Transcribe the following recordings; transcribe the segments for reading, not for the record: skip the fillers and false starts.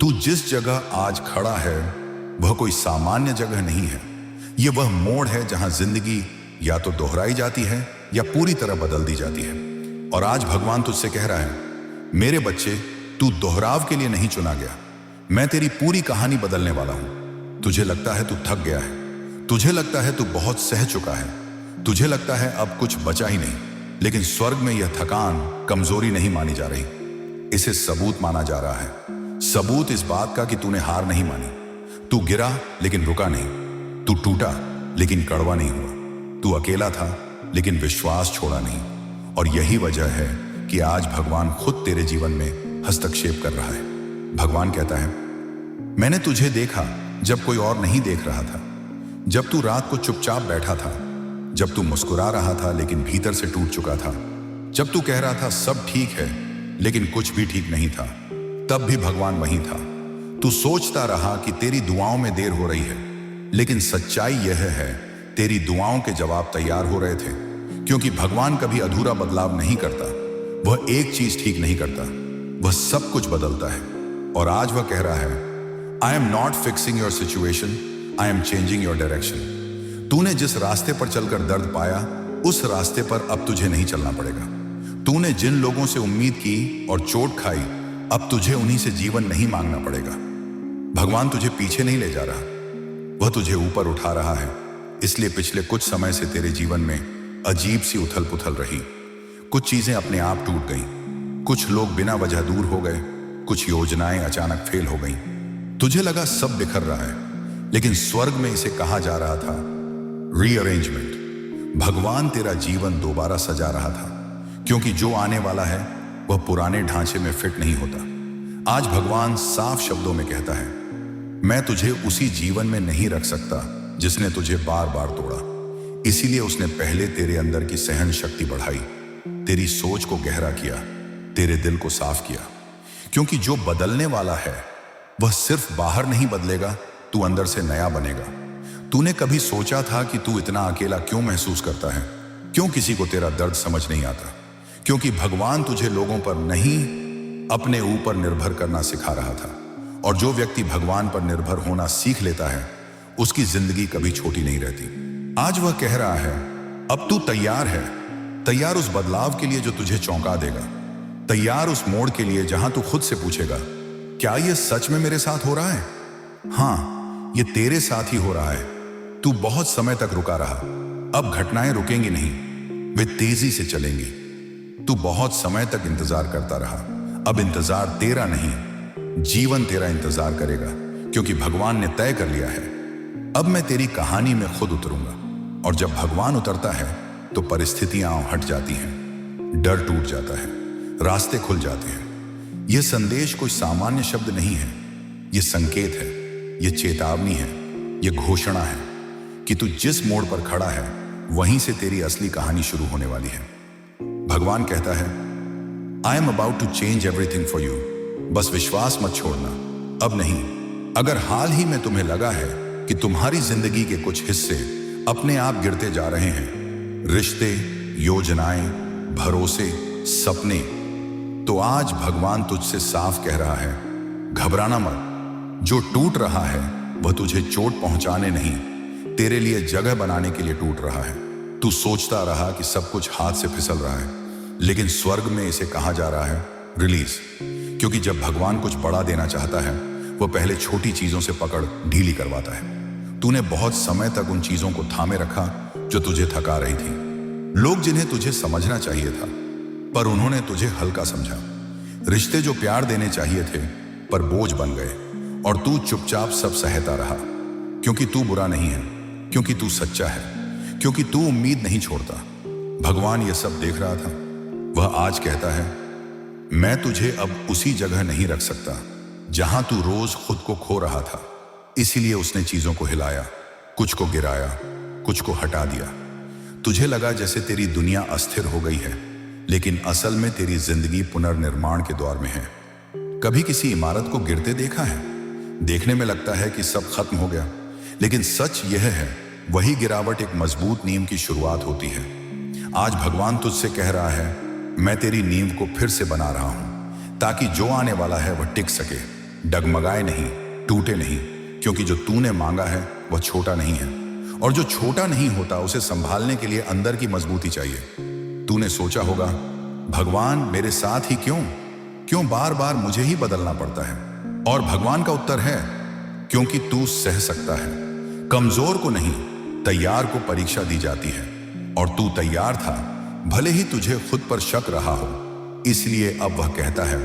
तू जिस जगह आज खड़ा है वह कोई सामान्य जगह नहीं है। यह वह मोड़ है जहां जिंदगी या तो दोहराई जाती है या पूरी तरह बदल दी जाती है। और आज भगवान तुझसे कह रहा है, मेरे बच्चे, तू दोहराव के लिए नहीं चुना गया। मैं तेरी पूरी कहानी बदलने वाला हूं। तुझे लगता है तू थक गया है, तुझे लगता है तू बहुत सह चुका है, तुझे लगता है अब कुछ बचा ही नहीं, लेकिन स्वर्ग में यह थकान कमजोरी नहीं मानी जा रही, इसे सबूत माना जा रहा है। सबूत इस बात का कि तूने हार नहीं मानी। तू गिरा लेकिन रुका नहीं, तू टूटा लेकिन कड़वा नहीं हुआ, तू अकेला था लेकिन विश्वास छोड़ा नहीं। और यही वजह है कि आज भगवान खुद तेरे जीवन में हस्तक्षेप कर रहा है। भगवान कहता है, मैंने तुझे देखा जब कोई और नहीं देख रहा था, जब तू रात को चुपचाप बैठा था, जब तू मुस्कुरा रहा था लेकिन भीतर से टूट चुका था, जब तू कह रहा था सब ठीक है लेकिन कुछ भी ठीक नहीं था, तब भी भगवान वहीं था। तू सोचता रहा कि तेरी दुआओं में देर हो रही है, लेकिन सच्चाई यह है तेरी दुआओं के जवाब तैयार हो रहे थे। क्योंकि भगवान कभी अधूरा बदलाव नहीं करता, वह एक चीज ठीक नहीं करता, वह सब कुछ बदलता है। और आज वह कह रहा है, I am not fixing your situation, I am changing your direction. तूने जिस रास्ते पर चलकर दर्द पाया, उस रास्ते पर अब तुझे नहीं चलना पड़ेगा। तूने जिन लोगों से उम्मीद की और चोट खाई, अब तुझे उन्हीं से जीवन नहीं मांगना पड़ेगा। भगवान तुझे पीछे नहीं ले जा रहा, वह तुझे ऊपर उठा रहा है। इसलिए पिछले कुछ समय से तेरे जीवन में अजीब सी उथल पुथल रही। कुछ चीजें अपने आप टूट गईं, कुछ लोग बिना वजह दूर हो गए, कुछ योजनाएं अचानक फेल हो गईं। तुझे लगा सब बिखर रहा है, लेकिन स्वर्ग में इसे कहा जा रहा था रीअरेंजमेंट। भगवान तेरा जीवन दोबारा सजा रहा था, क्योंकि जो आने वाला है वह पुराने ढांचे में फिट नहीं होता। आज भगवान साफ शब्दों में कहता है, मैं तुझे उसी जीवन में नहीं रख सकता जिसने तुझे बार बार तोड़ा। इसीलिए उसने पहले तेरे अंदर की सहन शक्ति बढ़ाई, तेरी सोच को गहरा किया, तेरे दिल को साफ किया। क्योंकि जो बदलने वाला है वह सिर्फ बाहर नहीं बदलेगा, तू अंदर से नया बनेगा। तूने कभी सोचा था कि तू इतना अकेला क्यों महसूस करता है? क्यों किसी को तेरा दर्द समझ नहीं आता? क्योंकि भगवान तुझे लोगों पर नहीं, अपने ऊपर निर्भर करना सिखा रहा था। और जो व्यक्ति भगवान पर निर्भर होना सीख लेता है, उसकी जिंदगी कभी छोटी नहीं रहती। आज वह कह रहा है, अब तू तैयार है, तैयार उस बदलाव के लिए जो तुझे चौंका देगा, तैयार उस मोड़ के लिए जहां तू खुद से पूछेगा, क्या यह सच में मेरे साथ हो रहा है? हाँ, यह तेरे साथ ही हो रहा है। तू बहुत समय तक रुका रहा, अब घटनाएं रुकेंगी नहीं, वे तेजी से चलेंगी। तू बहुत समय तक इंतजार करता रहा, अब इंतजार तेरा नहीं, जीवन तेरा इंतजार करेगा। क्योंकि भगवान ने तय कर लिया है, अब मैं तेरी कहानी में खुद उतरूंगा। और जब भगवान उतरता है तो परिस्थितियां हट जाती हैं, डर टूट जाता है, रास्ते खुल जाते हैं। यह संदेश कोई सामान्य शब्द नहीं है, यह संकेत है, यह चेतावनी है, यह घोषणा है कि तू जिस मोड़ पर खड़ा है वहीं से तेरी असली कहानी शुरू होने वाली है। भगवान कहता है, I am about to change everything for you. बस विश्वास मत छोड़ना, अब नहीं। अगर हाल ही में तुम्हें लगा है कि तुम्हारी जिंदगी के कुछ हिस्से अपने आप गिरते जा रहे हैं, रिश्ते, योजनाएं, भरोसे, सपने, तो आज भगवान तुझसे साफ कह रहा है, घबराना मत। जो टूट रहा है वह तुझे चोट पहुंचाने नहीं, तेरे लिए जगह बनाने के लिए टूट रहा है। तू सोचता रहा कि सब कुछ हाथ से फिसल रहा है, लेकिन स्वर्ग में इसे कहा जा रहा है रिलीज। क्योंकि जब भगवान कुछ बड़ा देना चाहता है, वह पहले छोटी चीजों से पकड़ ढीली करवाता है। तूने बहुत समय तक उन चीजों को थामे रखा जो तुझे थका रही थी। लोग जिन्हें तुझे समझना चाहिए था, पर उन्होंने तुझे हल्का समझा। रिश्ते जो प्यार देने चाहिए थे, पर बोझ बन गए। और तू चुपचाप सब सहता रहा, क्योंकि तू बुरा नहीं है, क्योंकि तू सच्चा है, क्योंकि तू उम्मीद नहीं छोड़ता। भगवान ये सब देख रहा था। वह आज कहता है, मैं तुझे अब उसी जगह नहीं रख सकता जहां तू रोज खुद को खो रहा था। इसीलिए उसने चीजों को हिलाया, कुछ को गिराया, कुछ को हटा दिया। तुझे लगा जैसे तेरी दुनिया अस्थिर हो गई है, लेकिन असल में तेरी जिंदगी पुनर्निर्माण के दौर में है। कभी किसी इमारत को गिरते देखा है? देखने में लगता है कि सब खत्म हो गया, लेकिन सच यह है, वही गिरावट एक मजबूत नींव की शुरुआत होती है। आज भगवान तुझसे कह रहा है, मैं तेरी नींव को फिर से बना रहा हूं, ताकि जो आने वाला है वह टिक सके, डगमगाए नहीं, टूटे नहीं, क्योंकि जो तूने मांगा है वह छोटा नहीं है, और जो छोटा नहीं होता उसे संभालने के लिए अंदर की मजबूती चाहिए। तूने सोचा होगा, भगवान मेरे साथ ही क्यों बार बार मुझे ही बदलना पड़ता है? और भगवान का उत्तर है, क्योंकि तू सह सकता है। कमजोर को नहीं, तैयार को परीक्षा दी जाती है, और तू तैयार था, भले ही तुझे खुद पर शक रहा हो। इसलिए अब वह कहता है,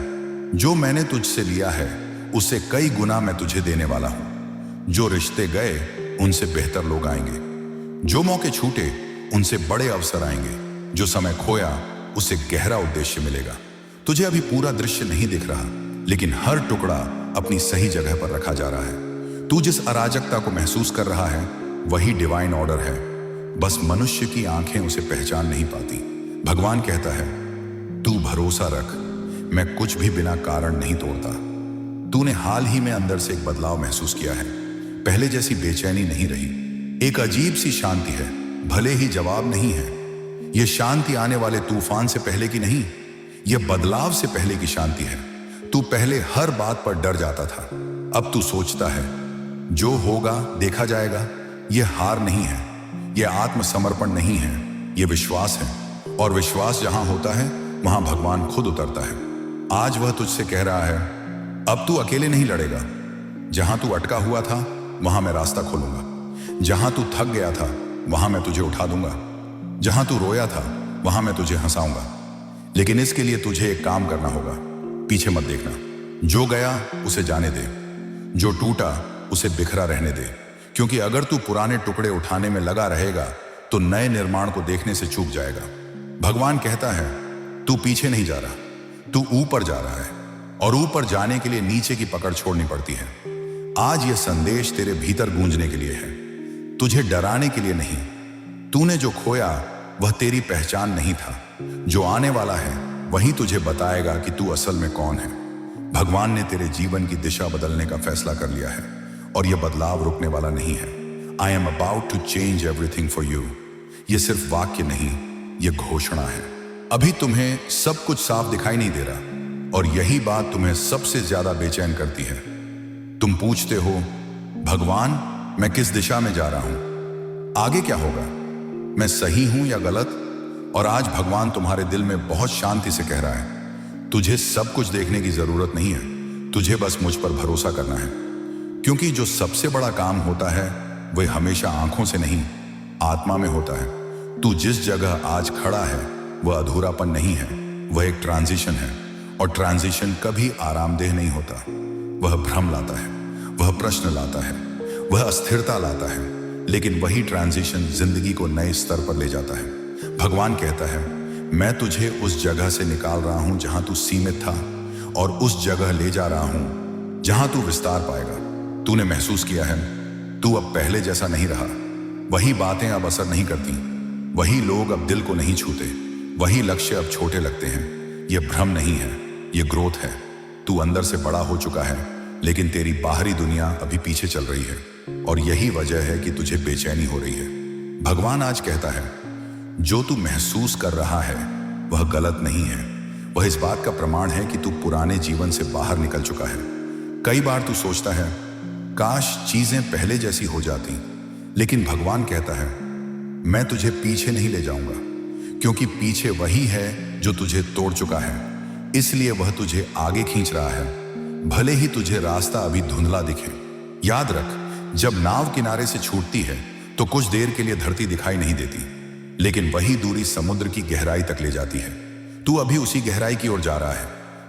जो मैंने तुझसे लिया है उससे कई गुना मैं तुझे देने वाला हूं। जो रिश्ते गए उनसे बेहतर लोग आएंगे, जो मौके छूटे उनसे बड़े अवसर आएंगे, जो समय खोया उससे गहरा उद्देश्य मिलेगा। तुझे अभी पूरा दृश्य नहीं दिख रहा, लेकिन हर टुकड़ा अपनी सही जगह पर रखा जा रहा है। तू जिस अराजकता को महसूस कर रहा है वही डिवाइन ऑर्डर है, बस मनुष्य की आंखें उसे पहचान नहीं पाती। भगवान कहता है, तू भरोसा रख, मैं कुछ भी बिना कारण नहीं तोड़ता। तूने हाल ही में अंदर से एक बदलाव महसूस किया है। पहले जैसी बेचैनी नहीं रही, एक अजीब सी शांति है, भले ही जवाब नहीं है। यह शांति आने वाले तूफान से पहले की नहीं, यह बदलाव से पहले की शांति है। तू पहले हर बात पर डर जाता था, अब तू सोचता है, जो होगा देखा जाएगा। यह हार नहीं है, यह आत्मसमर्पण नहीं है, यह विश्वास है। और विश्वास जहां होता है वहां भगवान खुद उतरता है। आज वह तुझसे कह रहा है, अब तू अकेले नहीं लड़ेगा। जहां तू अटका हुआ था वहां मैं रास्ता खोलूंगा। जहां तू थक गया था वहां मैं तुझे उठा दूंगा। जहां तू रोया था वहां मैं तुझे हंसाऊंगा। लेकिन इसके लिए तुझे एक काम करना होगा, पीछे मत देखना। जो गया उसे जाने दे, जो टूटा उसे बिखरा रहने दे। क्योंकि अगर तू पुराने टुकड़े उठाने में लगा रहेगा तो नए निर्माण को देखने से चूक जाएगा। भगवान कहता है, तू पीछे नहीं जा रहा, तू ऊपर जा रहा है, और ऊपर जाने के लिए नीचे की पकड़ छोड़नी पड़ती है। आज यह संदेश तेरे भीतर गूंजने के लिए है, तुझे डराने के लिए नहीं। तूने जो खोया वह तेरी पहचान नहीं था, जो आने वाला है वही तुझे बताएगा कि तू असल में कौन है। भगवान ने तेरे जीवन की दिशा बदलने का फैसला कर लिया है, और यह बदलाव रुकने वाला नहीं है। I am about to change everything for you. यह सिर्फ वाक्य नहीं, यह घोषणा है। अभी तुम्हें सब कुछ साफ दिखाई नहीं दे रहा, और यही बात तुम्हें सबसे ज्यादा बेचैन करती है। तुम पूछते हो, भगवान मैं किस दिशा में जा रहा हूं, आगे क्या होगा, मैं सही हूं या गलत? और आज भगवान तुम्हारे दिल में बहुत शांति से कह रहा है, तुझे सब कुछ देखने की जरूरत नहीं है, तुझे बस मुझ पर भरोसा करना है। क्योंकि जो सबसे बड़ा काम होता है वह हमेशा आंखों से नहीं, आत्मा में होता है। तू जिस जगह आज खड़ा है वह अधूरापन नहीं है, वह एक ट्रांजिशन है। और ट्रांजिशन कभी आरामदेह नहीं होता। वह भ्रम लाता है, वह प्रश्न लाता है, वह अस्थिरता लाता है, लेकिन वही ट्रांजिशन जिंदगी को नए स्तर पर ले जाता है। भगवान कहता है, मैं तुझे उस जगह से निकाल रहा हूं जहां तू सीमित था, और उस जगह ले जा रहा हूं जहां तू विस्तार पाएगा। तूने महसूस किया है, तू अब पहले जैसा नहीं रहा। वही बातें अब असर नहीं करती, वही लोग अब दिल को नहीं छूते, वही लक्ष्य अब छोटे लगते हैं। यह भ्रम नहीं है, यह ग्रोथ है। तू अंदर से बड़ा हो चुका है, लेकिन तेरी बाहरी दुनिया अभी पीछे चल रही है, और यही वजह है कि तुझे बेचैनी हो रही है। भगवान आज कहता है, जो तू महसूस कर रहा है वह गलत नहीं है, वह इस बात का प्रमाण है कि तू पुराने जीवन से बाहर निकल चुका है। कई बार तू सोचता है, काश चीजें पहले जैसी हो जाती, लेकिन भगवान कहता है, मैं तुझे पीछे नहीं ले जाऊंगा, क्योंकि पीछे वही है जो तुझे तोड़ चुका है। इसलिए वह तुझे आगे खींच रहा है, भले ही तुझे रास्ता अभी धुंधला दिखे। याद रख, जब नाव किनारे से छूटती है तो कुछ देर के लिए धरती दिखाई नहीं देती, लेकिन वही दूरी समुद्र की गहराई तक ले जाती है। तू अभी उसी गहराई की ओर जा रहा है।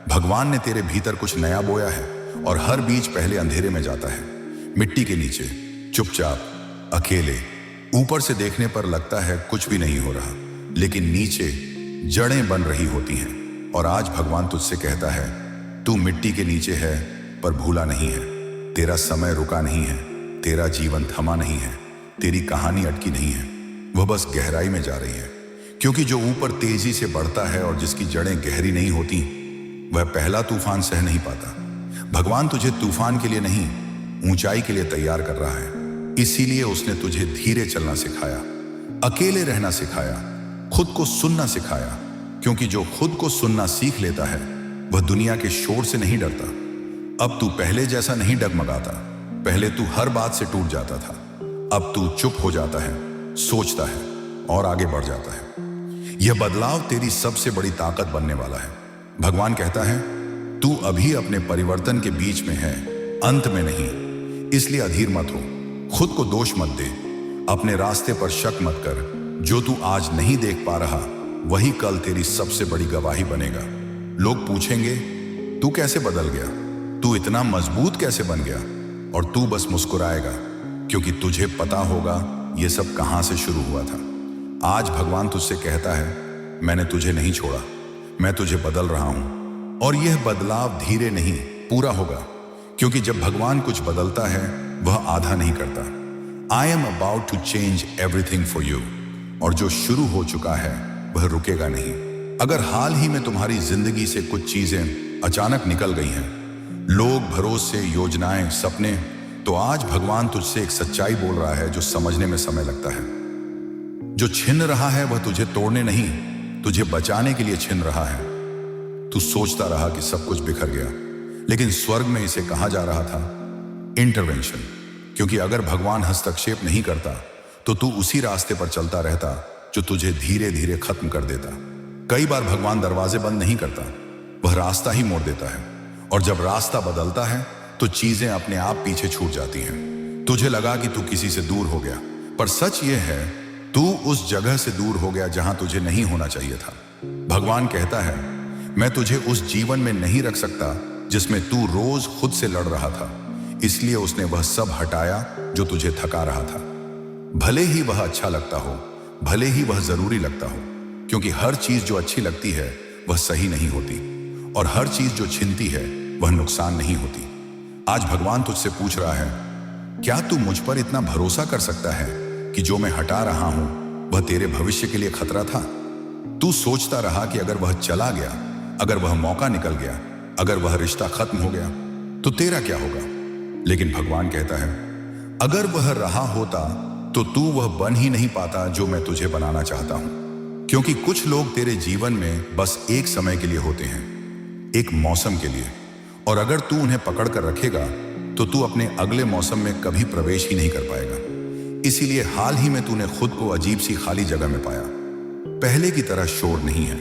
भगवान ने तेरे भीतर कुछ नया बोया है, और हर बीज पहले अंधेरे में जाता है, मिट्टी के नीचे, चुपचाप, अकेले। ऊपर से देखने पर लगता है कुछ भी नहीं हो रहा, लेकिन नीचे जड़ें बन रही होती हैं। और आज भगवान तुझसे कहता है, तू मिट्टी के नीचे है पर भूला नहीं है। तेरा समय रुका नहीं है, तेरा जीवन थमा नहीं है, तेरी कहानी अटकी नहीं है, वह बस गहराई में जा रही है। क्योंकि जो ऊपर तेजी से बढ़ता है और जिसकी जड़ें गहरी नहीं होती, वह पहला तूफान सह नहीं पाता। भगवान तुझे तूफान के लिए नहीं, ऊंचाई के लिए तैयार कर रहा है। इसीलिए उसने तुझे धीरे चलना सिखाया, अकेले रहना सिखाया, खुद को सुनना सिखाया। क्योंकि जो खुद को सुनना सीख लेता है वह दुनिया के शोर से नहीं डरता। अब तू पहले जैसा नहीं डगमगाता। पहले तू हर बात से टूट जाता था। अब तू चुप हो जाता है, सोचता है और आगे बढ़ जाता है। यह बदलाव तेरी सबसे बड़ी ताकत बनने वाला है। भगवान कहता है तू अभी अपने परिवर्तन के बीच में है, अंत में नहीं। इसलिए अधीर मत हो, खुद को दोष मत दे, अपने रास्ते पर शक मत कर। जो तू आज नहीं देख पा रहा वही कल तेरी सबसे बड़ी गवाही बनेगा। लोग पूछेंगे तू कैसे बदल गया, तू इतना मजबूत कैसे बन गया, और तू बस मुस्कुराएगा क्योंकि तुझे पता होगा यह सब कहां से शुरू हुआ था। आज भगवान तुझसे कहता है मैंने तुझे नहीं छोड़ा, मैं तुझे बदल रहा हूं। और यह बदलाव धीरे नहीं पूरा होगा, क्योंकि जब भगवान कुछ बदलता है वह आधा नहीं करता। I am about to change everything for you. और जो शुरू हो चुका है वह रुकेगा नहीं। अगर हाल ही में तुम्हारी जिंदगी से कुछ चीजें अचानक निकल गई हैं, लोग, भरोसे, योजनाएं, सपने, तो आज भगवान तुझसे एक सच्चाई बोल रहा है जो समझने में समय लगता है। जो छिन रहा है वह तुझे तोड़ने नहीं, तुझे बचाने के लिए छिन रहा है। तू सोचता रहा कि सब कुछ बिखर गया, लेकिन स्वर्ग में इसे कहा जा रहा था इंटरवेंशन। क्योंकि अगर भगवान हस्तक्षेप नहीं करता तो तू उसी रास्ते पर चलता रहता जो तुझे धीरे धीरे खत्म कर देता। कई बार भगवान दरवाजे बंद नहीं करता, वह रास्ता ही मोड़ देता है। और जब रास्ता बदलता है तो चीजें अपने आप पीछे छूट जाती हैं। तुझे लगा कि तू किसी से दूर हो गया, पर सच यह है तू उस जगह से दूर हो गया जहां तुझे नहीं होना चाहिए था। भगवान कहता है मैं तुझे उस जीवन में नहीं रख सकता जिसमें तू रोज खुद से लड़ रहा था। इसलिए उसने वह सब हटाया जो तुझे थका रहा था। भले ही वह अच्छा लगता हो, भले ही वह जरूरी लगता हो, क्योंकि हर चीज जो अच्छी लगती है वह सही नहीं होती, और हर चीज जो छिनती है वह नुकसान नहीं होती। आज भगवान तुझसे पूछ रहा है क्या तू मुझ पर इतना भरोसा कर सकता है कि जो मैं हटा रहा हूं वह तेरे भविष्य के लिए खतरा था। तू सोचता रहा कि अगर वह चला गया, अगर वह मौका निकल गया, अगर वह रिश्ता खत्म हो गया तो तेरा क्या होगा। लेकिन भगवान कहता है अगर वह रहा होता तो तू वह बन ही नहीं पाता जो मैं तुझे बनाना चाहता हूं। क्योंकि कुछ लोग तेरे जीवन में बस एक समय के लिए होते हैं, एक मौसम के लिए, और अगर तू उन्हें पकड़ कर रखेगा तो तू अपने अगले मौसम में कभी प्रवेश ही नहीं कर पाएगा। इसीलिए हाल ही में तूने खुद को अजीब सी खाली जगह में पाया। पहले की तरह शोर नहीं है,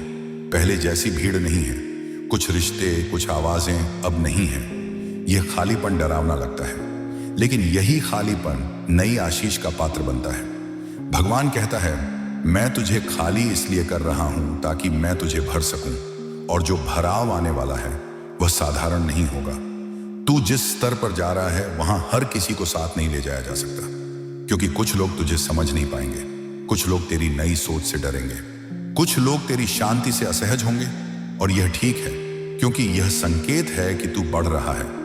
पहले जैसी भीड़ नहीं है, कुछ रिश्ते, कुछ आवाजें अब नहीं है। यह खालीपन डरावना लगता है, लेकिन यही खालीपन नई आशीष का पात्र बनता है। भगवान कहता है मैं तुझे खाली इसलिए कर रहा हूं ताकि मैं तुझे भर सकूं, और जो भराव आने वाला है वह साधारण नहीं होगा। तू जिस स्तर पर जा रहा है वहां हर किसी को साथ नहीं ले जाया जा सकता, क्योंकि कुछ लोग तुझे समझ नहीं पाएंगे, कुछ लोग तेरी नई सोच से डरेंगे, कुछ लोग तेरी शांति से असहज होंगे। और यह ठीक है, क्योंकि यह संकेत है कि तू बढ़ रहा है।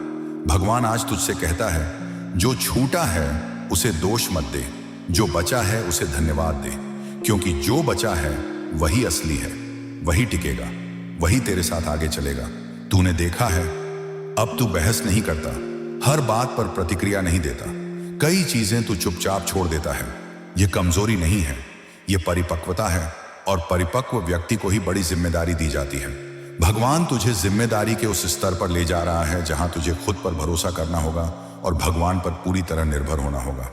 भगवान आज तुझसे कहता है जो छूटा है उसे दोष मत दे, जो बचा है उसे धन्यवाद दे, क्योंकि जो बचा है वही असली है, वही टिकेगा, वही तेरे साथ आगे चलेगा। तूने देखा है अब तू बहस नहीं करता, हर बात पर प्रतिक्रिया नहीं देता, कई चीजें तू चुपचाप छोड़ देता है। यह कमजोरी नहीं है, यह परिपक्वता है, और परिपक्व व्यक्ति को ही बड़ी जिम्मेदारी दी जाती है। भगवान तुझे जिम्मेदारी के उस स्तर पर ले जा रहा है जहां तुझे खुद पर भरोसा करना होगा और भगवान पर पूरी तरह निर्भर होना होगा।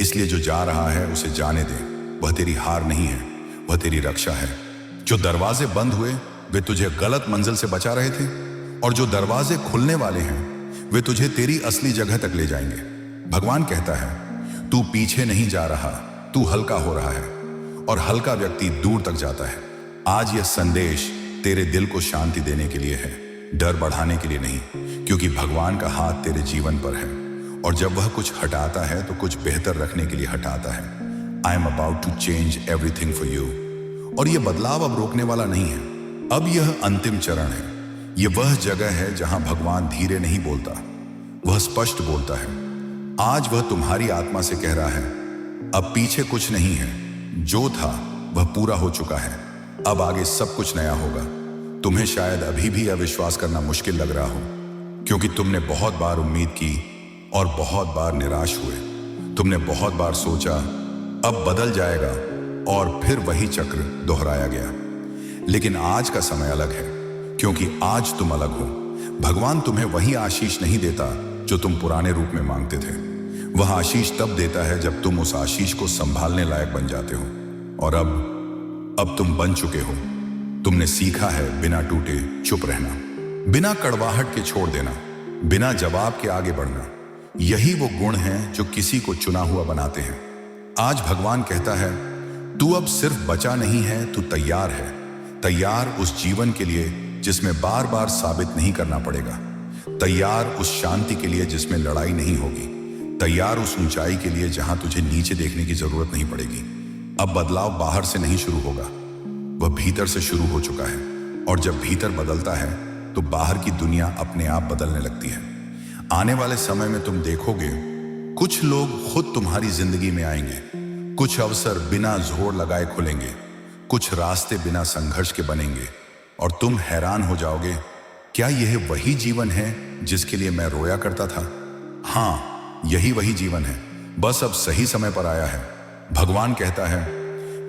इसलिए जो जा रहा है उसे जाने दे, वह तेरी हार नहीं है, वह तेरी रक्षा है। जो दरवाजे बंद हुए वे तुझे गलत मंजिल से बचा रहे थे, और जो दरवाजे खुलने वाले हैं वे तुझे तेरी असली जगह तक ले जाएंगे। भगवान कहता है तू पीछे नहीं जा रहा, तू हल्का हो रहा है, और हल्का व्यक्ति दूर तक जाता है। आज यह संदेश तेरे दिल को शांति देने के लिए है, डर बढ़ाने के लिए नहीं, क्योंकि भगवान का हाथ तेरे जीवन पर है, और जब वह कुछ हटाता है तो कुछ बेहतर रखने के लिए हटाता है। I am about to change everything for you. और यह बदलाव अब रोकने वाला नहीं है, अब यह अंतिम चरण है। यह वह जगह है जहां भगवान धीरे नहीं बोलता, वह स्पष्ट बोलता है। आज वह तुम्हारी आत्मा से कह रहा है अब पीछे कुछ नहीं है, जो था वह पूरा हो चुका है, अब आगे सब कुछ नया होगा। तुम्हें शायद अभी भी अविश्वास करना मुश्किल लग रहा हो, क्योंकि तुमने बहुत बार उम्मीद की और बहुत बार निराश हुए। तुमने बहुत बार सोचा अब बदल जाएगा, और फिर वही चक्र दोहराया गया। लेकिन आज का समय अलग है, क्योंकि आज तुम अलग हो। भगवान तुम्हें वही आशीष नहीं देता जो तुम पुराने रूप में मांगते थे। वह आशीष तब देता है जब तुम उस आशीष को संभालने लायक बन जाते हो। और अब तुम बन चुके हो। तुमने सीखा है बिना टूटे चुप रहना, बिना कड़वाहट के छोड़ देना, बिना जवाब के आगे बढ़ना। यही वो गुण हैं जो किसी को चुना हुआ बनाते हैं। आज भगवान कहता है, तू अब सिर्फ बचा नहीं है, तू तैयार है। तैयार उस जीवन के लिए जिसमें बार बार साबित नहीं करना पड़ेगा। तैयार उस शांति के लिए जिसमें लड़ाई नहीं होगी। तैयार उस ऊंचाई के लिए जहां तुझे नीचे देखने की जरूरत नहीं पड़ेगी। अब बदलाव बाहर से नहीं शुरू होगा, वह भीतर से शुरू हो चुका है। और जब भीतर बदलता है तो बाहर की दुनिया अपने आप बदलने लगती है। आने वाले समय में तुम देखोगे, कुछ लोग खुद तुम्हारी जिंदगी में आएंगे। कुछ अवसर बिना जोर लगाए खुलेंगे, कुछ रास्ते बिना संघर्ष के बनेंगे। और तुम हैरान हो जाओगे, क्या यह वही जीवन है जिसके लिए मैं रोया करता था? हाँ, यही वही जीवन है, बस अब सही समय पर आया है। भगवान कहता है,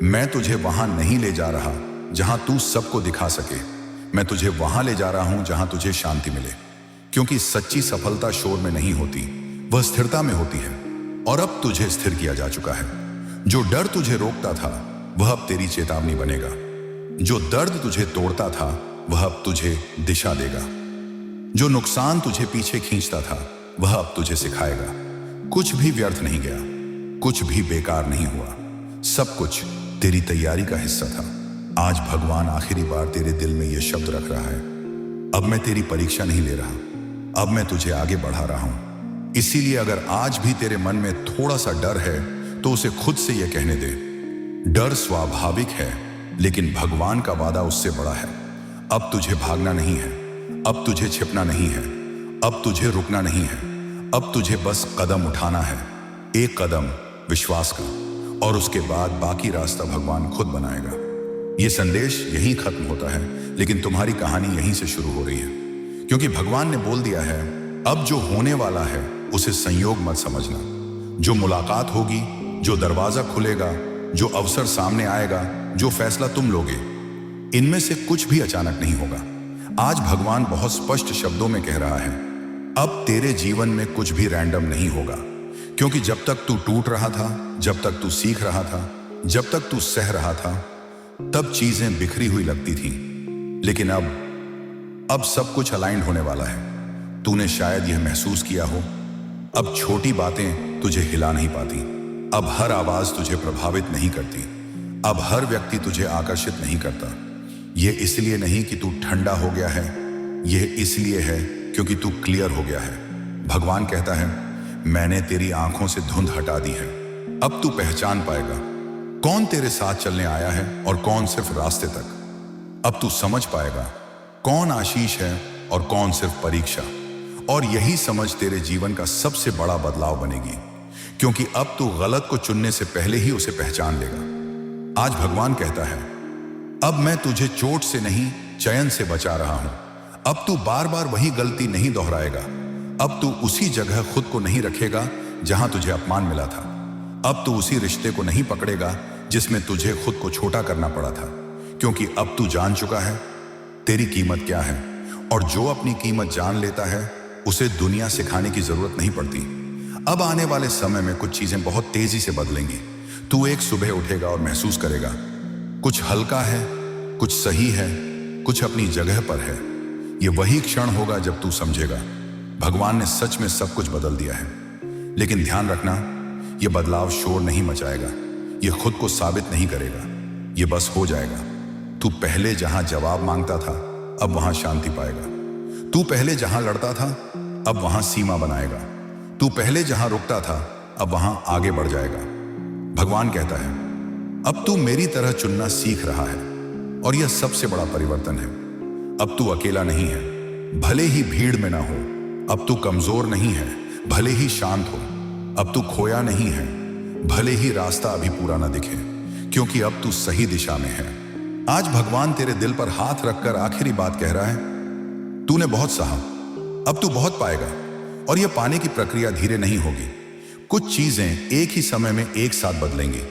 मैं तुझे वहां नहीं ले जा रहा जहां तू सबको दिखा सके। मैं तुझे वहां ले जा रहा हूं जहां तुझे शांति मिले। क्योंकि सच्ची सफलता शोर में नहीं होती, वह स्थिरता में होती है। और अब तुझे स्थिर किया जा चुका है। जो डर तुझे रोकता था वह अब तेरी चेतावनी बनेगा। जो दर्द तुझे तोड़ता था वह अब तुझे दिशा देगा। जो नुकसान तुझे पीछे खींचता था वह अब तुझे सिखाएगा। कुछ भी व्यर्थ नहीं गया, कुछ भी बेकार नहीं हुआ। सब कुछ तेरी तैयारी का हिस्सा था। आज भगवान आखिरी बार तेरे दिल में यह शब्द रख रहा है, अब मैं तेरी परीक्षा नहीं ले रहा, अब मैं तुझे आगे बढ़ा रहा हूं। इसीलिए अगर आज भी तेरे मन में थोड़ा सा डर है तो उसे खुद से यह कहने दे, डर स्वाभाविक है लेकिन भगवान का वादा उससे बड़ा है। अब तुझे भागना नहीं है, अब तुझे छिपना नहीं है, अब तुझे रुकना नहीं है। अब तुझे बस कदम उठाना है, एक कदम विश्वास का, और उसके बाद बाकी रास्ता भगवान खुद बनाएगा। यह संदेश यहीं खत्म होता है, लेकिन तुम्हारी कहानी यहीं से शुरू हो रही है। क्योंकि भगवान ने बोल दिया है, अब जो होने वाला है उसे संयोग मत समझना। जो मुलाकात होगी, जो दरवाजा खुलेगा, जो अवसर सामने आएगा, जो फैसला तुम लोगे, इनमें से कुछ भी अचानक नहीं होगा। आज भगवान बहुत स्पष्ट शब्दों में कह रहा है, अब तेरे जीवन में कुछ भी रैंडम नहीं होगा। क्योंकि जब तक तू टूट रहा था, जब तक तू सीख रहा था, जब तक तू सह रहा था, तब चीजें बिखरी हुई लगती थी। लेकिन अब सब कुछ अलाइंड होने वाला है। तूने शायद यह महसूस किया हो, अब छोटी बातें तुझे हिला नहीं पाती। अब हर आवाज तुझे प्रभावित नहीं करती। अब हर व्यक्ति तुझे आकर्षित नहीं करता। यह इसलिए नहीं कि तू ठंडा हो गया है, यह इसलिए है क्योंकि तू क्लियर हो गया है। भगवान कहता है, मैंने तेरी आंखों से धुंध हटा दी है। अब तू पहचान पाएगा कौन तेरे साथ चलने आया है और कौन सिर्फ रास्ते तक। अब तू समझ पाएगा कौन आशीष है और कौन सिर्फ परीक्षा। और यही समझ तेरे जीवन का सबसे बड़ा बदलाव बनेगी, क्योंकि अब तू गलत को चुनने से पहले ही उसे पहचान लेगा। आज भगवान कहता है, अब मैं तुझे चोट से नहीं चयन से बचा रहा हूं। अब तू बार बार वही गलती नहीं दोहराएगा। अब तू उसी जगह खुद को नहीं रखेगा जहां तुझे अपमान मिला था। अब तू उसी रिश्ते को नहीं पकड़ेगा जिसमें तुझे खुद को छोटा करना पड़ा था। क्योंकि अब तू जान चुका है तेरी कीमत क्या है। और जो अपनी कीमत जान लेता है उसे दुनिया सिखाने की जरूरत नहीं पड़ती। अब आने वाले समय में कुछ चीजें बहुत तेजी से बदलेंगी। तू एक सुबह उठेगा और महसूस करेगा, कुछ हल्का है, कुछ सही है, कुछ अपनी जगह पर है। यह वही क्षण होगा जब तू समझेगा, भगवान ने सच में सब कुछ बदल दिया है। लेकिन ध्यान रखना, यह बदलाव शोर नहीं मचाएगा, यह खुद को साबित नहीं करेगा, यह बस हो जाएगा। तू पहले जहां जवाब मांगता था, अब वहां शांति पाएगा। तू पहले जहां लड़ता था, अब वहां सीमा बनाएगा। तू पहले जहां रुकता था, अब वहां आगे बढ़ जाएगा। भगवान कहता है, अब तू मेरी तरह चुनना सीख रहा है, और यह सबसे बड़ा परिवर्तन है। अब तू अकेला नहीं है, भले ही भीड़ में ना हो। अब तू कमजोर नहीं है, भले ही शांत हो। अब तू खोया नहीं है, भले ही रास्ता अभी पूरा ना दिखे, क्योंकि अब तू सही दिशा में है। आज भगवान तेरे दिल पर हाथ रखकर आखिरी बात कह रहा है, तूने बहुत सहा, अब तू बहुत पाएगा। और यह पाने की प्रक्रिया धीरे नहीं होगी। कुछ चीजें एक ही समय में एक साथ बदलेंगी,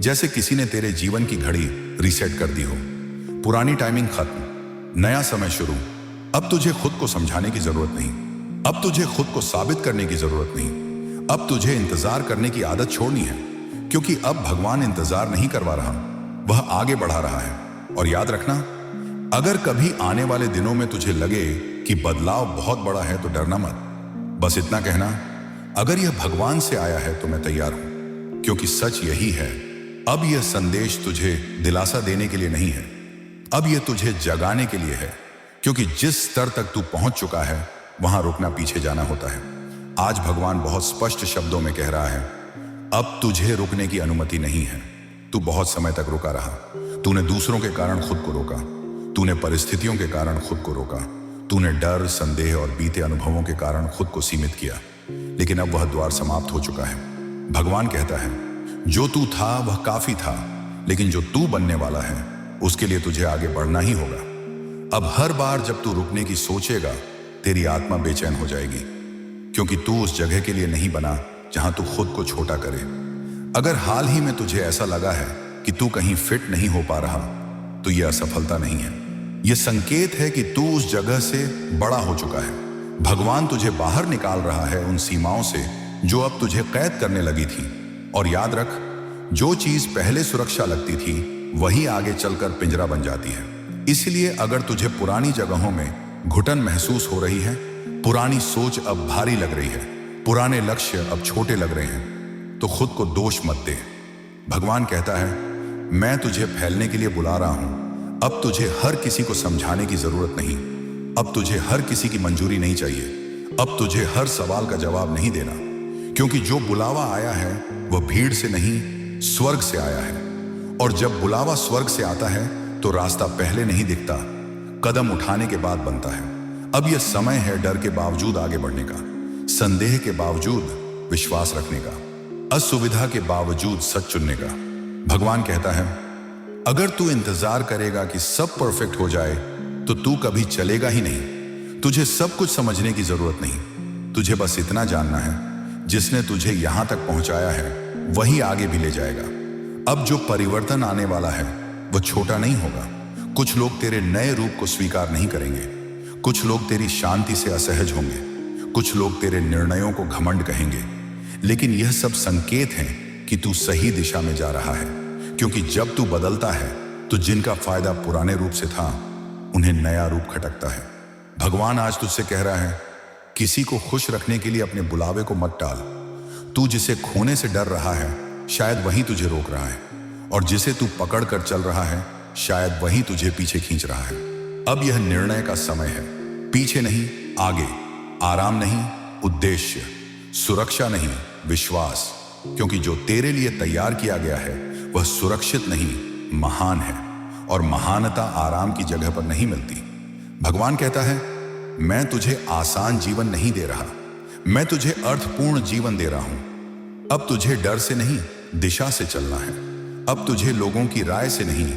जैसे किसी ने तेरे जीवन की घड़ी रीसेट कर दी हो। पुरानी टाइमिंग खत्म, नया समय शुरू। अब तुझे खुद को समझाने की जरूरत नहीं, अब तुझे खुद को साबित करने की जरूरत नहीं। अब तुझे इंतजार करने की आदत छोड़नी है, क्योंकि अब भगवान इंतजार नहीं करवा रहा, वह आगे बढ़ा रहा है। और याद रखना, अगर कभी आने वाले दिनों में तुझे लगे कि बदलाव बहुत बड़ा है तो डरना मत। बस इतना कहना, अगर यह भगवान से आया है तो मैं तैयार हूं, क्योंकि सच यही है। अब यह संदेश तुझे दिलासा देने के लिए नहीं है, अब यह तुझे जगाने के लिए है, क्योंकि जिस स्तर तक तू पहुंच चुका है वहां रुकना पीछे जाना होता है। आज भगवान बहुत स्पष्ट शब्दों में कह रहा है, अब तुझे रुकने की अनुमति नहीं है। तू बहुत समय तक रुका रहा, तूने दूसरों के कारण खुद को रोका, तूने परिस्थितियों के कारण खुद को रोका, तूने डर, संदेह और बीते अनुभवों के कारण खुद को सीमित किया। लेकिन अब वह द्वार समाप्त हो चुका है। भगवान कहता है, जो तू था वह काफी था, लेकिन जो तू बनने वाला है उसके लिए तुझे आगे बढ़ना ही होगा। अब हर बार जब तू रुकने की सोचेगा, तेरी आत्मा बेचैन हो जाएगी, क्योंकि तू उस जगह के लिए नहीं बना जहां तू खुद को छोटा करे। अगर हाल ही में तुझे ऐसा लगा है कि तू कहीं फिट नहीं हो पा रहा, तो यह असफलता नहीं है, यह संकेत है कि तू उस जगह से बड़ा हो चुका है। भगवान तुझे बाहर निकाल रहा है उन सीमाओं से जो अब तुझे कैद करने लगी थी। और याद रख, जो चीज पहले सुरक्षा लगती थी वही आगे चलकर पिंजरा बन जाती है। इसलिए अगर तुझे पुरानी जगहों में घुटन महसूस हो रही है, पुरानी सोच अब भारी लग रही है, पुराने लक्ष्य अब छोटे लग रहे हैं, तो खुद को दोष मत दे। भगवान कहता है, मैं तुझे फैलने के लिए बुला रहा हूं। अब तुझे हर किसी को समझाने की जरूरत नहीं, अब तुझे हर किसी की मंजूरी नहीं चाहिए, अब तुझे हर सवाल का जवाब नहीं देना, क्योंकि जो बुलावा आया है वह भीड़ से नहीं, स्वर्ग से आया है। और जब बुलावा स्वर्ग से आता है तो रास्ता पहले नहीं दिखता, कदम उठाने के बाद बनता है। अब यह समय है डर के बावजूद आगे बढ़ने का, संदेह के बावजूद विश्वास रखने का, असुविधा के बावजूद सच चुनने का। भगवान कहता है, अगर तू इंतजार करेगा कि सब परफेक्ट हो जाए तो तू कभी चलेगा ही नहीं। तुझे सब कुछ समझने की जरूरत नहीं, तुझे बस इतना जानना है, जिसने तुझे यहां तक पहुंचाया है वही आगे भी ले जाएगा। अब जो परिवर्तन आने वाला है वह छोटा नहीं होगा। कुछ लोग तेरे नए रूप को स्वीकार नहीं करेंगे, कुछ लोग तेरी शांति से असहज होंगे, कुछ लोग तेरे निर्णयों को घमंड कहेंगे, लेकिन यह सब संकेत हैं कि तू सही दिशा में जा रहा है। क्योंकि जब तू बदलता है तो जिनका फायदा पुराने रूप से था उन्हें नया रूप खटकता है। भगवान आज तुझसे कह रहा है, किसी को खुश रखने के लिए अपने बुलावे को मत टाल। तू जिसे खोने से डर रहा है शायद वही तुझे रोक रहा है, और जिसे तू पकड़ कर चल रहा है शायद वही तुझे पीछे खींच रहा है। अब यह निर्णय का समय है, पीछे नहीं आगे, आराम नहीं उद्देश्य, सुरक्षा नहीं विश्वास, क्योंकि जो तेरे लिए तैयार किया गया है वह सुरक्षित नहीं महान है, और महानता आराम की जगह पर नहीं मिलती। भगवान कहता है, मैं तुझे आसान जीवन नहीं दे रहा, मैं तुझे अर्थपूर्ण जीवन दे रहा हूं। अब तुझे डर से नहीं दिशा से चलना है, अब तुझे लोगों की राय से नहीं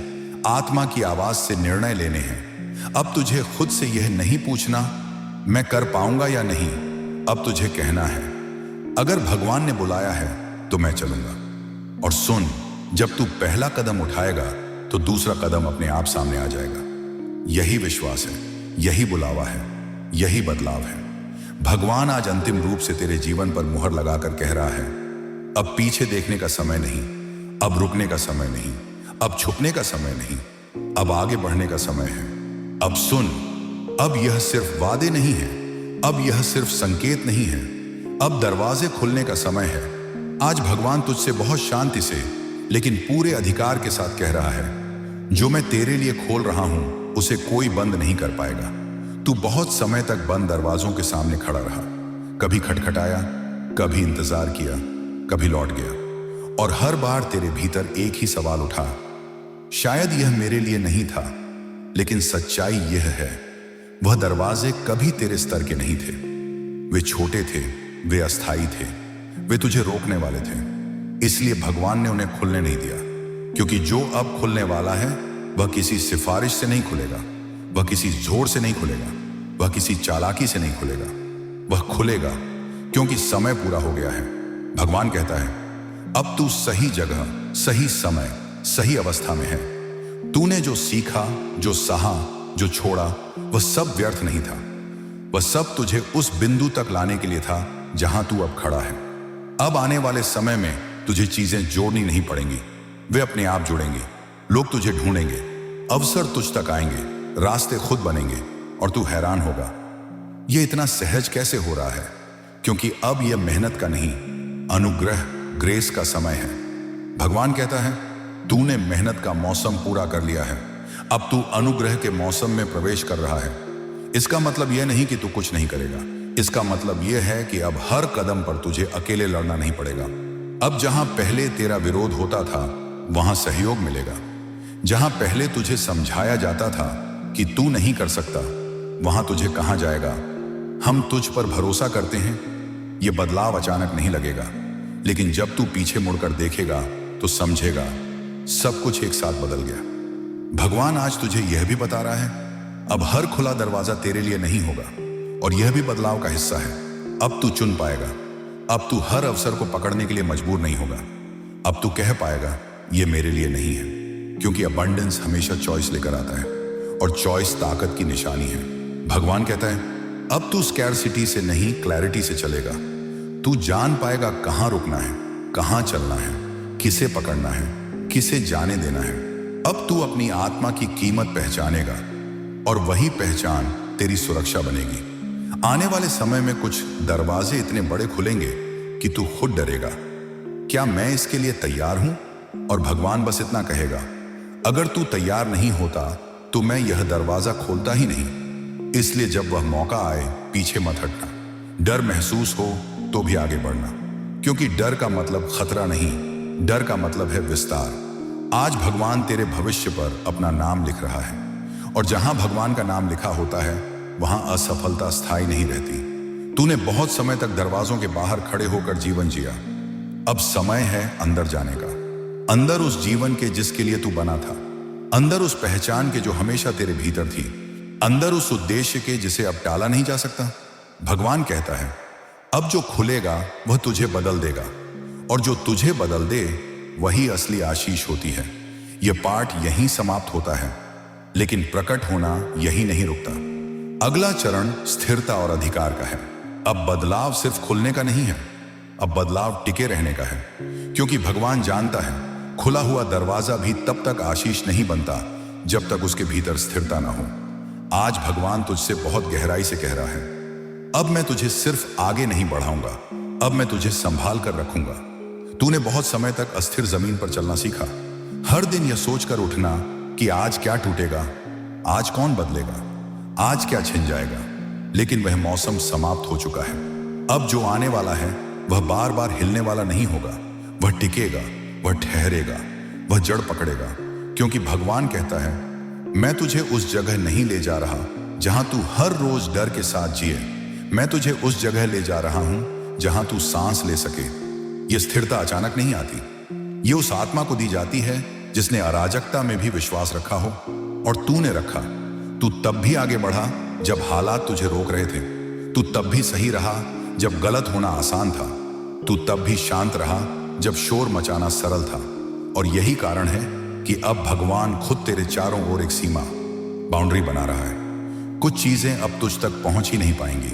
आत्मा की आवाज से निर्णय लेने हैं। अब तुझे खुद से यह नहीं पूछना मैं कर पाऊंगा या नहीं, अब तुझे कहना है, अगर भगवान ने बुलाया है तो मैं चलूंगा। और सुन, जब तू पहला कदम उठाएगा तो दूसरा कदम अपने आप सामने आ जाएगा। यही विश्वास है, यही बुलावा है, यही बदलाव है। भगवान आज अंतिम रूप से तेरे जीवन पर मुहर लगाकर कह रहा है, अब पीछे देखने का समय नहीं, अब रुकने का समय नहीं, अब छुपने का समय नहीं, अब आगे बढ़ने का समय है। अब सुन, अब यह सिर्फ वादे नहीं है, अब यह सिर्फ संकेत नहीं है, अब दरवाजे खुलने का समय है। आज भगवान तुझसे बहुत शांति से लेकिन पूरे अधिकार के साथ कह रहा है, जो मैं तेरे लिए खोल रहा हूं उसे कोई बंद नहीं कर पाएगा। तू बहुत समय तक बंद दरवाजों के सामने खड़ा रहा, कभी खटखटाया, कभी इंतजार किया, कभी लौट गया, और हर बार तेरे भीतर एक ही सवाल उठा, शायद यह मेरे लिए नहीं था। लेकिन सच्चाई यह है, वह दरवाजे कभी तेरे स्तर के नहीं थे, वे छोटे थे, वे अस्थायी थे, वे तुझे रोकने वाले थे। इसलिए भगवान ने उन्हें खुलने नहीं दिया, क्योंकि जो अब खुलने वाला है वह किसी सिफारिश से नहीं खुलेगा, वह किसी जोर से नहीं खुलेगा, वह किसी चालाकी से नहीं खुलेगा, वह खुलेगा क्योंकि समय पूरा हो गया है। भगवान कहता है, अब तू सही जगह, सही समय, सही अवस्था में है। तूने जो सीखा, जो सहा, जो छोड़ा, वह सब व्यर्थ नहीं था। वह सब तुझे उस बिंदु तक लाने के लिए था जहां तू अब खड़ा है। अब आने वाले समय में तुझे चीजें जोड़नी नहीं पड़ेंगी, वे अपने आप जुड़ेंगी। लोग तुझे ढूंढेंगे, अवसर तुझ तक आएंगे, रास्ते खुद बनेंगे और तू हैरान होगा यह इतना सहज कैसे हो रहा है, क्योंकि अब यह मेहनत का नहीं, अनुग्रह ग्रेस का समय है। भगवान कहता है तूने मेहनत का मौसम पूरा कर लिया है, अब तू अनुग्रह के मौसम में प्रवेश कर रहा है। इसका मतलब यह नहीं कि तू कुछ नहीं करेगा, इसका मतलब यह है कि अब हर कदम पर तुझे अकेले लड़ना नहीं पड़ेगा। अब जहां पहले तेरा विरोध होता था वहां सहयोग मिलेगा। जहां पहले तुझे समझाया जाता था कि तू नहीं कर सकता, वहां तुझे कहा जाएगा हम तुझ पर भरोसा करते हैं। यह बदलाव अचानक नहीं लगेगा, लेकिन जब तू पीछे मुड़कर देखेगा तो समझेगा सब कुछ एक साथ बदल गया। भगवान आज तुझे यह भी बता रहा है अब हर खुला दरवाजा तेरे लिए नहीं होगा, और यह भी बदलाव का हिस्सा है। अब तू चुन पाएगा, अब तू हर अवसर को पकड़ने के लिए मजबूर नहीं होगा। अब तू कह पाएगा यह मेरे लिए नहीं है, क्योंकि अबंडेंस हमेशा चॉइस लेकर आता है और चॉइस ताकत की निशानी है। भगवान कहता है अब तू स्कैरसिटी से नहीं, क्लैरिटी से चलेगा। तू जान पाएगा कहां रुकना है, कहां चलना है, किसे पकड़ना है, किसे जाने देना है। अब तू अपनी आत्मा की कीमत पहचानेगा और वही पहचान तेरी सुरक्षा बनेगी। आने वाले समय में कुछ दरवाजे इतने बड़े खुलेंगे कि तू खुद डरेगा, क्या मैं इसके लिए तैयार हूं? और भगवान बस इतना कहेगा अगर तू तैयार नहीं होता तो मैं यह दरवाजा खोलता ही नहीं। इसलिए जब वह मौका आए पीछे मत हटना। डर महसूस हो तो भी आगे बढ़ना, क्योंकि डर का मतलब खतरा नहीं, डर का मतलब है विस्तार। आज भगवान तेरे भविष्य पर अपना नाम लिख रहा है, और जहां भगवान का नाम लिखा होता है वहां असफलता स्थायी नहीं रहती। तूने बहुत समय तक दरवाजों के बाहर खड़े होकर जीवन जिया, अब समय है अंदर जाने का। अंदर उस जीवन के जिसके लिए तू बना था, अंदर उस पहचान के जो हमेशा तेरे भीतर थी, अंदर उस उद्देश्य के जिसे अब टाला नहीं जा सकता। भगवान कहता है अब जो खुलेगा वह तुझे बदल देगा, और जो तुझे बदल दे वही असली आशीष होती है। यह पाठ यहीं समाप्त होता है, लेकिन प्रकट होना यही नहीं रुकता। अगला चरण स्थिरता और अधिकार का है। अब बदलाव सिर्फ खुलने का नहीं है, अब बदलाव टिके रहने का है, क्योंकि भगवान जानता है खुला हुआ दरवाजा भी तब तक आशीष नहीं बनता जब तक उसके भीतर स्थिरता ना हो। आज भगवान तुझसे बहुत गहराई से कह रहा है अब मैं तुझे सिर्फ आगे नहीं बढ़ाऊंगा, अब मैं तुझे संभाल कर रखूंगा। तूने बहुत समय तक अस्थिर जमीन पर चलना सीखा, हर दिन यह सोचकर उठना कि आज क्या टूटेगा, आज कौन बदलेगा, आज क्या छिन जाएगा। लेकिन वह मौसम समाप्त हो चुका है। अब जो आने वाला है वह बार बार हिलने वाला नहीं होगा, वह टिकेगा, वह ठहरेगा, वह जड़ पकड़ेगा। क्योंकि भगवान कहता है मैं तुझे उस जगह नहीं ले जा रहा जहां तू हर रोज डर के साथ जिए, मैं तुझे उस जगह ले जा रहा हूं जहां तू सांस ले सके। यह स्थिरता अचानक नहीं आती, यह उस आत्मा को दी जाती है जिसने अराजकता में भी विश्वास रखा हो, और तूने रखा। तू तब भी आगे बढ़ा जब हालात तुझे रोक रहे थे, तू तब भी सही रहा जब गलत होना आसान था, तू तब भी शांत रहा जब शोर मचाना सरल था। और यही कारण है कि अब भगवान खुद तेरे चारों ओर एक सीमा, बाउंड्री बना रहा है। कुछ चीजें अब तुझ तक पहुंच ही नहीं पाएंगी,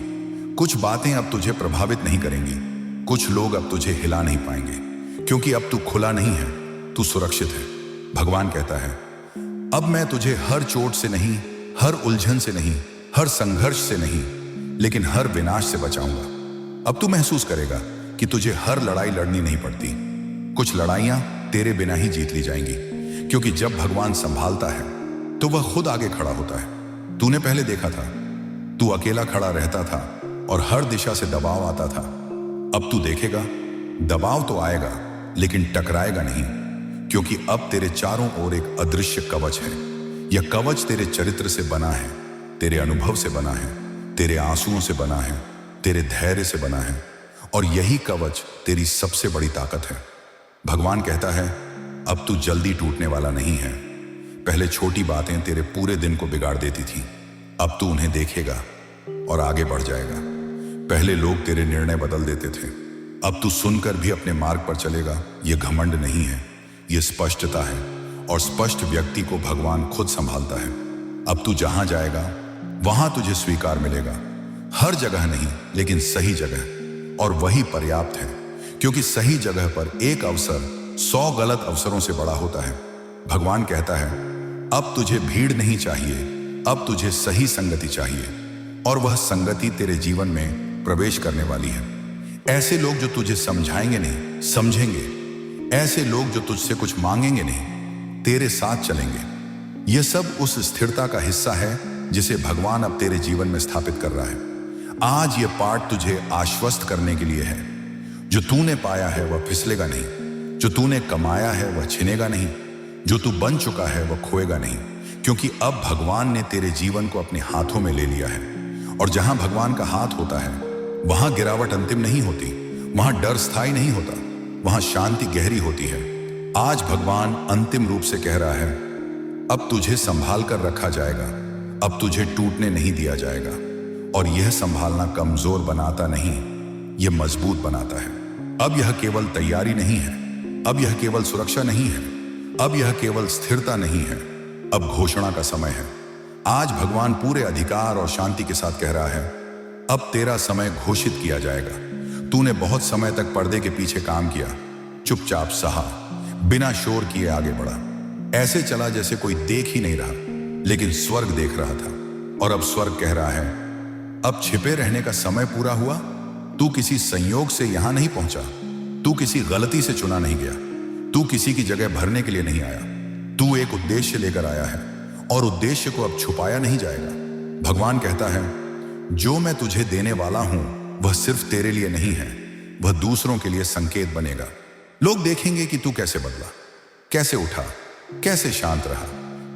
कुछ बातें अब तुझे प्रभावित नहीं करेंगी, कुछ लोग अब तुझे हिला नहीं पाएंगे, क्योंकि अब तू खुला नहीं है, तू सुरक्षित है। भगवान कहता है अब मैं तुझे हर चोट से नहीं, हर उलझन से नहीं, हर संघर्ष से नहीं, लेकिन हर विनाश से बचाऊंगा। अब तू महसूस करेगा कि तुझे हर लड़ाई लड़नी नहीं पड़ती, कुछ लड़ाइयां तेरे बिना ही जीत ली जाएंगी, क्योंकि जब भगवान संभालता है तो वह खुद आगे खड़ा होता है। तूने पहले देखा था तू अकेला खड़ा रहता था और हर दिशा से दबाव आता था। अब तू देखेगा दबाव तो आएगा लेकिन टकराएगा नहीं, क्योंकि अब तेरे चारों ओर एक अदृश्य कवच है। यह कवच तेरे चरित्र से बना है, तेरे अनुभव से बना है, तेरे आंसुओं से बना है, तेरे धैर्य से बना है, और यही कवच तेरी सबसे बड़ी ताकत है। भगवान कहता है अब तू जल्दी टूटने वाला नहीं है। पहले छोटी बातें तेरे पूरे दिन को बिगाड़ देती थी, अब तू उन्हें देखेगा और आगे बढ़ जाएगा। पहले लोग तेरे निर्णय बदल देते थे, अब तू सुनकर भी अपने मार्ग पर चलेगा। यह घमंड नहीं है, यह स्पष्टता है, और स्पष्ट व्यक्ति को भगवान खुद संभालता है। अब तू जहां जाएगा वहां तुझे स्वीकार मिलेगा। हर जगह नहीं, लेकिन सही जगह, और वही पर्याप्त है, क्योंकि सही जगह पर एक अवसर 100 गलत अवसरों से बड़ा होता है। भगवान कहता है, अब तुझे भीड़ नहीं चाहिए, अब तुझे सही संगति चाहिए, और वह संगति तेरे जीवन में प्रवेश करने वाली है। ऐसे लोग जो तुझे समझाएंगे नहीं, समझेंगे। ऐसे लोग जो तुझसे कुछ मांगेंगे नहीं, तेरे साथ चलेंगे। यह सब उस स्थिरता का हिस्सा है जिसे भगवान अब तेरे जीवन में स्थापित कर रहा है। आज यह पाठ तुझे आश्वस्त करने के लिए है। जो तूने पाया है वह फिसलेगा नहीं, जो तूने कमाया है वह छिनेगा नहीं, जो तू बन चुका है वह खोएगा नहीं, क्योंकि अब भगवान ने तेरे जीवन को अपने हाथों में ले लिया है। और जहां भगवान का हाथ होता है, वहां गिरावट अंतिम नहीं होती, वहां डर स्थायी नहीं होता, वहां शांति गहरी होती है। आज भगवान अंतिम रूप से कह रहा है, अब तुझे संभाल कर रखा जाएगा, अब तुझे टूटने नहीं दिया जाएगा। और यह संभालना कमजोर बनाता नहीं, यह मजबूत बनाता है। अब यह केवल तैयारी नहीं है, अब यह केवल सुरक्षा नहीं है, अब यह केवल स्थिरता नहीं है, अब घोषणा का समय है। आज भगवान पूरे अधिकार और शांति के साथ कह रहा है, अब तेरा समय घोषित किया जाएगा। तूने बहुत समय तक पर्दे के पीछे काम किया, चुपचाप सहा, बिना शोर किए आगे बढ़ा, ऐसे चला जैसे कोई देख ही नहीं रहा, लेकिन स्वर्ग देख रहा था। और अब स्वर्ग कह रहा है, अब छिपे रहने का समय पूरा हुआ। तू किसी संयोग से यहां नहीं पहुंचा, तू किसी गलती से चुना नहीं गया, तू किसी की जगह भरने के लिए नहीं आया। तू एक उद्देश्य लेकर आया है, और उद्देश्य को अब छुपाया नहीं जाएगा। भगवान कहता है, जो मैं तुझे देने वाला हूं वह सिर्फ तेरे लिए नहीं है, वह दूसरों के लिए संकेत बनेगा। लोग देखेंगे कि तू कैसे बदला, कैसे उठा, कैसे शांत रहा,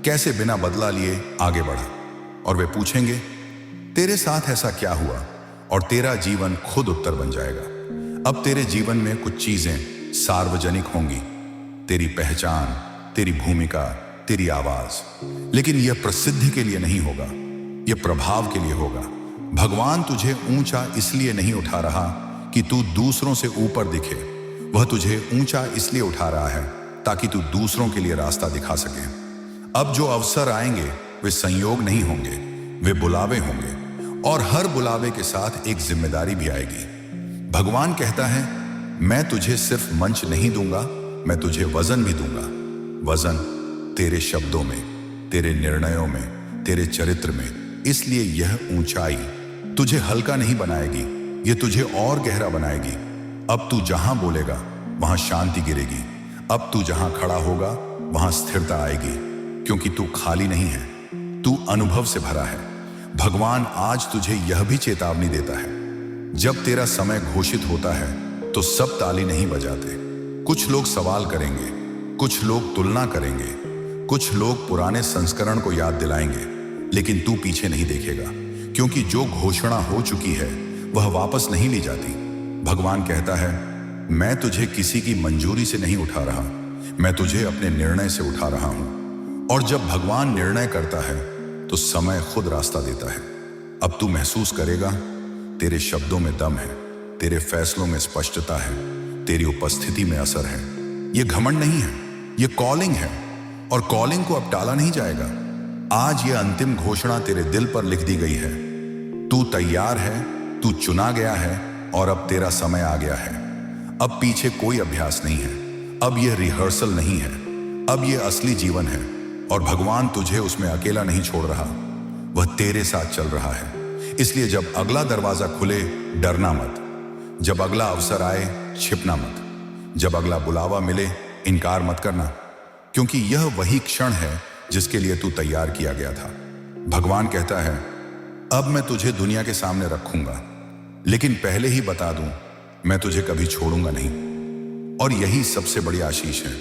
कैसे बिना बदला लिए आगे बढ़ा। और वे पूछेंगे, तेरे साथ ऐसा क्या हुआ? और तेरा जीवन खुद उत्तर बन जाएगा। अब तेरे जीवन में कुछ चीजें सार्वजनिक होंगी, तेरी पहचान, तेरी भूमिका, तेरी आवाज। लेकिन यह प्रसिद्धि के लिए नहीं होगा, यह प्रभाव के लिए होगा। भगवान तुझे ऊंचा इसलिए नहीं उठा रहा कि तू दूसरों से ऊपर दिखे, वह तुझे ऊंचा इसलिए उठा रहा है ताकि तू दूसरों के लिए रास्ता दिखा सके। अब जो अवसर आएंगे वे संयोग नहीं होंगे, वे बुलावे होंगे, और हर बुलावे के साथ एक जिम्मेदारी भी आएगी। भगवान कहता है, मैं तुझे सिर्फ मंच नहीं दूंगा, मैं तुझे वजन भी दूंगा। वजन तेरे शब्दों में, तेरे निर्णयों में, तेरे चरित्र में। इसलिए यह ऊंचाई तुझे हल्का नहीं बनाएगी, यह तुझे और गहरा बनाएगी। अब तू जहां बोलेगा वहां शांति गिरेगी, अब तू जहां खड़ा होगा वहां स्थिरता आएगी, क्योंकि तू खाली नहीं है, तू अनुभव से भरा है। भगवान आज तुझे यह भी चेतावनी देता है, जब तेरा समय घोषित होता है तो सब ताली नहीं बजाते। कुछ लोग सवाल करेंगे, कुछ लोग तुलना करेंगे, कुछ लोग पुराने संस्करण को याद दिलाएंगे, लेकिन तू पीछे नहीं देखेगा, क्योंकि जो घोषणा हो चुकी है वह वापस नहीं ली जाती। भगवान कहता है, मैं तुझे किसी की मंजूरी से नहीं उठा रहा, मैं तुझे अपने निर्णय से उठा रहा हूं। और जब भगवान निर्णय करता है तो समय खुद रास्ता देता है। अब तू महसूस करेगा, तेरे शब्दों में दम है, तेरे फैसलों में स्पष्टता है, तेरी उपस्थिति में असर है। यह घमंड नहीं है, यह कॉलिंग है, और कॉलिंग को अब टाला नहीं जाएगा। आज यह अंतिम घोषणा तेरे दिल पर लिख दी गई है। तू तैयार है, तू चुना गया है, और अब तेरा समय आ गया है। अब पीछे कोई अभ्यास नहीं है, अब यह रिहर्सल नहीं है, अब यह असली जीवन है। और भगवान तुझे उसमें अकेला नहीं छोड़ रहा, वह तेरे साथ चल रहा है। इसलिए जब अगला दरवाजा खुले, डरना मत। जब अगला अवसर आए, छिपना मत। जब अगला बुलावा मिले, इनकार मत करना, क्योंकि यह वही क्षण है जिसके लिए तू तैयार किया गया था। भगवान कहता है, अब मैं तुझे दुनिया के सामने रखूंगा, लेकिन पहले ही बता दूं, मैं तुझे कभी छोड़ूंगा नहीं। और यही सबसे बड़ी आशीष है।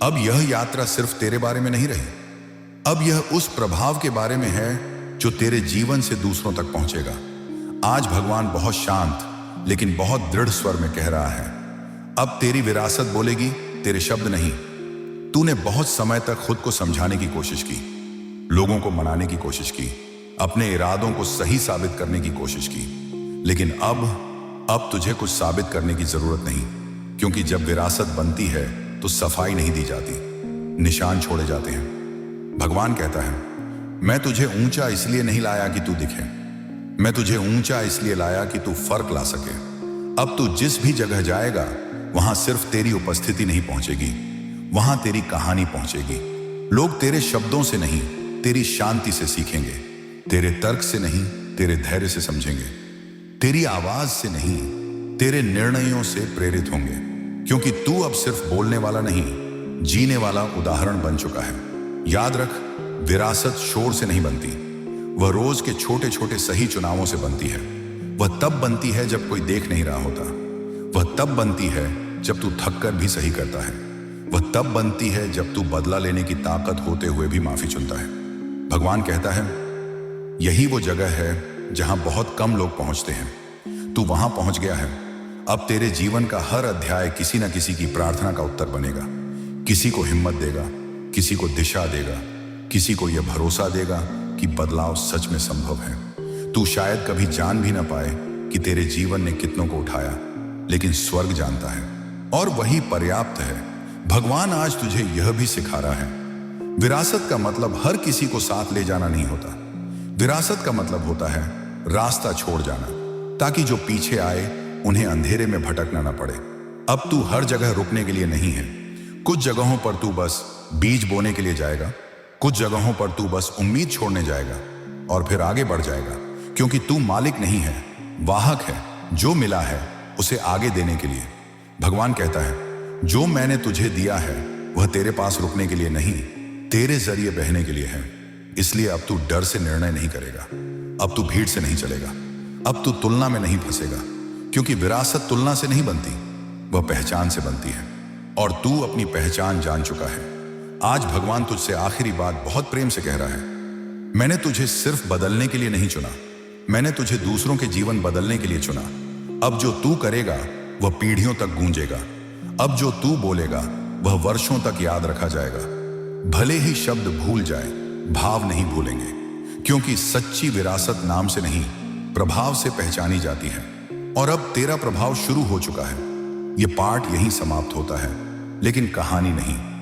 अब यह यात्रा सिर्फ तेरे बारे में नहीं रही, अब यह उस प्रभाव के बारे में है जो तेरे जीवन से दूसरों तक पहुंचेगा। आज भगवान बहुत शांत लेकिन बहुत दृढ़ स्वर में कह रहा है, अब तेरी विरासत बोलेगी, तेरे शब्द नहीं। तूने बहुत समय तक खुद को समझाने की कोशिश की, लोगों को मनाने की कोशिश की, अपने इरादों को सही साबित करने की कोशिश की, लेकिन अब तुझे कुछ साबित करने की जरूरत नहीं, क्योंकि जब विरासत बनती है तो सफाई नहीं दी जाती, निशान छोड़े जाते हैं। भगवान कहता है, मैं तुझे ऊंचा इसलिए नहीं लाया कि तू दिखे, मैं तुझे ऊंचा इसलिए लाया कि तू फर्क ला सके। अब तू जिस भी जगह जाएगा वहां सिर्फ तेरी उपस्थिति नहीं पहुंचेगी, वहां तेरी कहानी पहुंचेगी। लोग तेरे शब्दों से नहीं, तेरी शांति से सीखेंगे, तेरे तर्क से नहीं, तेरे धैर्य से समझेंगे, तेरी आवाज से नहीं, तेरे निर्णयों से प्रेरित होंगे। क्योंकि तू अब सिर्फ बोलने वाला नहीं, जीने वाला उदाहरण बन चुका है। याद रख, विरासत शोर से नहीं बनती, वह रोज के छोटे छोटे सही चुनावों से बनती है। वह तब बनती है जब कोई देख नहीं रहा होता, वह तब बनती है जब तू थक कर भी सही करता है, वह तब बनती है जब तू बदला लेने की ताकत होते हुए भी माफी चुनता है। भगवान कहता है, यही वो जगह है जहां बहुत कम लोग पहुंचते हैं। तू वहां पहुंच गया है। अब तेरे जीवन का हर अध्याय किसी न किसी की प्रार्थना का उत्तर बनेगा। किसी को हिम्मत देगा, किसी को दिशा देगा, किसी को यह भरोसा देगा कि बदलाव सच में संभव है। तू शायद कभी जान भी ना पाए कि तेरे जीवन ने कितनों को उठाया, लेकिन स्वर्ग जानता है और वही पर्याप्त है। भगवान आज तुझे यह भी सिखा रहा है, विरासत का मतलब हर किसी को साथ ले जाना नहीं होता। विरासत का मतलब होता है रास्ता छोड़ जाना, ताकि जो पीछे आए उन्हें अंधेरे में भटकना ना पड़े। अब तू हर जगह रुकने के लिए नहीं है। कुछ जगहों पर तू बस बीज बोने के लिए जाएगा, कुछ जगहों पर तू बस उम्मीद छोड़ने जाएगा और फिर आगे बढ़ जाएगा। क्योंकि तू मालिक नहीं है, वाहक है। जो मिला है उसे आगे देने के लिए। भगवान कहता है, जो मैंने तुझे दिया है वह तेरे पास रुकने के लिए नहीं, तेरे जरिए बहने के लिए है। इसलिए अब तू डर से निर्णय नहीं करेगा, अब तू भीड़ से नहीं चलेगा, अब तू तुलना में नहीं फंसेगा। क्योंकि विरासत तुलना से नहीं बनती, वह पहचान से बनती है। और तू अपनी पहचान जान चुका है। आज भगवान तुझसे आखिरी बात बहुत प्रेम से कह रहा है, मैंने तुझे सिर्फ बदलने के लिए नहीं चुना, मैंने तुझे दूसरों के जीवन बदलने के लिए चुना। अब जो तू करेगा वह पीढ़ियों तक गूंजेगा, अब जो तू बोलेगा वह वर्षों तक याद रखा जाएगा। भले ही शब्द भूल जाए, भाव नहीं भूलेंगे। क्योंकि सच्ची विरासत नाम से नहीं, प्रभाव से पहचानी जाती है। और अब तेरा प्रभाव शुरू हो चुका है। यह पाठ यहीं समाप्त होता है, लेकिन कहानी नहीं।